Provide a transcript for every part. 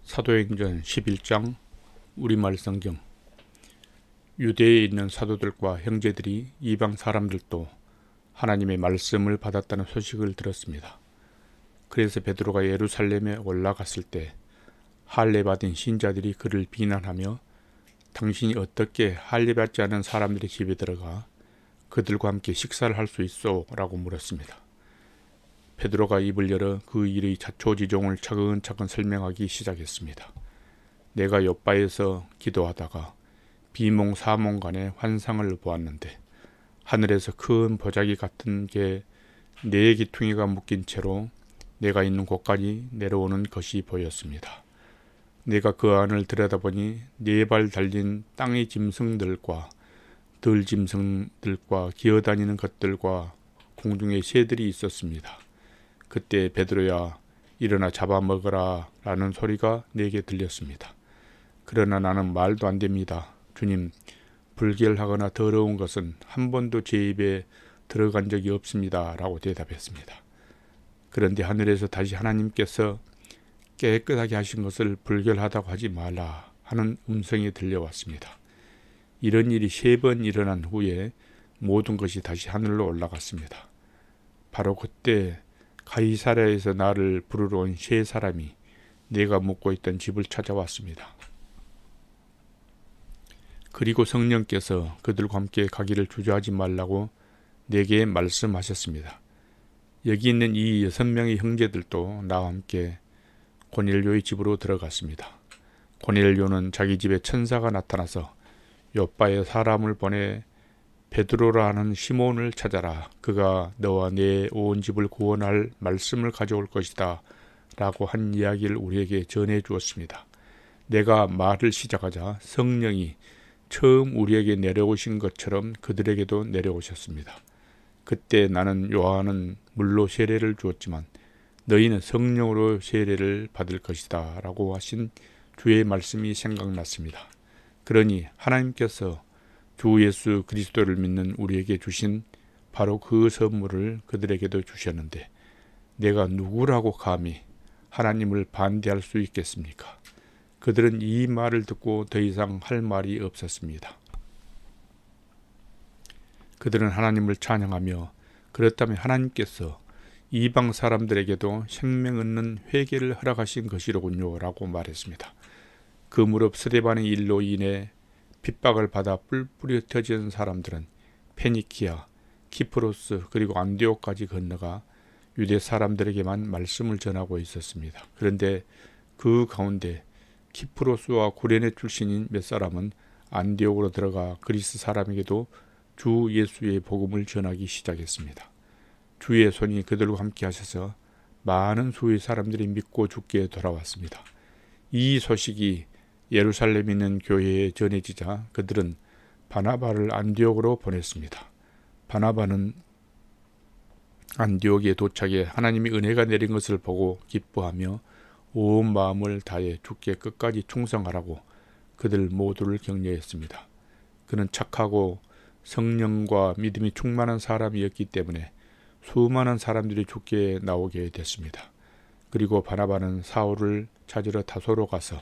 사도행전 11장 우리말 성경. 유대에 있는 사도들과 형제들이 이방 사람들도 하나님의 말씀을 받았다는 소식을 들었습니다. 그래서 베드로가 예루살렘에 올라갔을 때 할례받은 신자들이 그를 비난하며 당신이 어떻게 할례받지 않은 사람들의 집에 들어가 그들과 함께 식사를 할 수 있소? 라고 물었습니다. 베드로가 입을 열어 그 일의 자초지종을 차근차근 설명하기 시작했습니다. 내가 욥바에서 기도하다가 비몽사몽간에 환상을 보았는데 하늘에서 큰 보자기 같은 게 네 기퉁이가 묶인 채로 내가 있는 곳까지 내려오는 것이 보였습니다. 내가 그 안을 들여다보니 4발 달린 땅의 짐승들과 들짐승들과 기어다니는 것들과 공중에 새들이 있었습니다. 그때 베드로야 일어나 잡아먹어라 라는 소리가 내게 들렸습니다. 그러나 나는 말도 안 됩니다. 주님, 불결하거나 더러운 것은 한 번도 제 입에 들어간 적이 없습니다. 라고 대답했습니다. 그런데 하늘에서 다시 하나님께서 깨끗하게 하신 것을 불결하다고 하지 말라 하는 음성이 들려왔습니다. 이런 일이 3번 일어난 후에 모든 것이 다시 하늘로 올라갔습니다. 바로 그때 가이사랴에서 나를 부르러 온 3사람이 내가 묵고 있던 집을 찾아왔습니다. 그리고 성령께서 그들과 함께 가기를 주저하지 말라고 내게 말씀하셨습니다. 여기 있는 이 6명의 형제들도 나와 함께 고넬료의 집으로 들어갔습니다. 고넬료는 자기 집에 천사가 나타나서 욥바에 사람을 보내 베드로라 하는 시몬을 찾아라. 그가 너와 내 온 집을 구원할 말씀을 가져올 것이다. 라고 한 이야기를 우리에게 전해 주었습니다. 내가 말을 시작하자 성령이 처음 우리에게 내려오신 것처럼 그들에게도 내려오셨습니다. 그때 나는 요한은 물로 세례를 주었지만 너희는 성령으로 세례를 받을 것이다. 라고 하신 주의 말씀이 생각났습니다. 그러니 하나님께서 주 예수 그리스도를 믿는 우리에게 주신 바로 그 선물을 그들에게도 주셨는데 내가 누구라고 감히 하나님을 반대할 수 있겠습니까? 그들은 이 말을 듣고 더 이상 할 말이 없었습니다. 그들은 하나님을 찬양하며 그렇다면 하나님께서 이방 사람들에게도 생명 얻는 회개를 허락하신 것이로군요 라고 말했습니다. 그 무렵 스데반의 일로 인해 핍박을 받아 뿔뿔이 흩어진 사람들은 페니키아, 키프로스 그리고 안디옥까지 건너가 유대 사람들에게만 말씀을 전하고 있었습니다. 그런데 그 가운데 키프로스와 구레네 출신인 몇 사람은 안디옥으로 들어가 그리스 사람에게도 주 예수의 복음을 전하기 시작했습니다. 주의 손이 그들과 함께 하셔서 많은 수의 사람들이 믿고 주께 돌아왔습니다. 이 소식이 예루살렘에 있는 교회에 전해지자 그들은 바나바를 안디옥으로 보냈습니다. 바나바는 안디옥에 도착해 하나님의 은혜가 내린 것을 보고 기뻐하며 온 마음을 다해 주께 끝까지 충성하라고 그들 모두를 격려했습니다. 그는 착하고 성령과 믿음이 충만한 사람이었기 때문에 수많은 사람들이 주께 나오게 됐습니다. 그리고 바나바는 사울을 찾으러 다소로 가서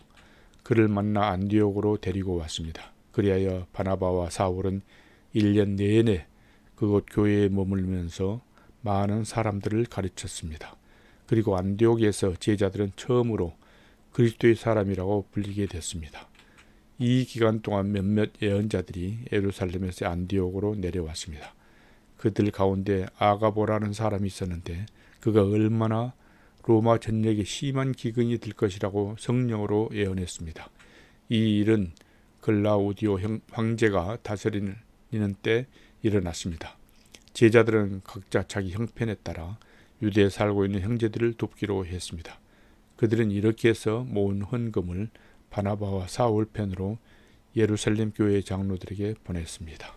그를 만나 안디옥으로 데리고 왔습니다. 그리하여 바나바와 사울은 1년 내내 그곳 교회에 머물면서 많은 사람들을 가르쳤습니다. 그리고 안디옥에서 제자들은 처음으로 그리스도의 사람이라고 불리게 됐습니다. 이 기간 동안 몇몇 예언자들이 예루살렘에서 안디옥으로 내려왔습니다. 그들 가운데 아가보라는 사람이 있었는데 그가 얼마나 로마 전역에 심한 기근이 들 것이라고 성령으로 예언했습니다. 이 일은 글라우디오 황제가 다스리는 때 일어났습니다. 제자들은 각자 자기 형편에 따라 유대에 살고 있는 형제들을 돕기로 했습니다. 그들은 이렇게 해서 모은 헌금을 바나바와 사울 편으로 예루살렘 교회 장로들에게 보냈습니다.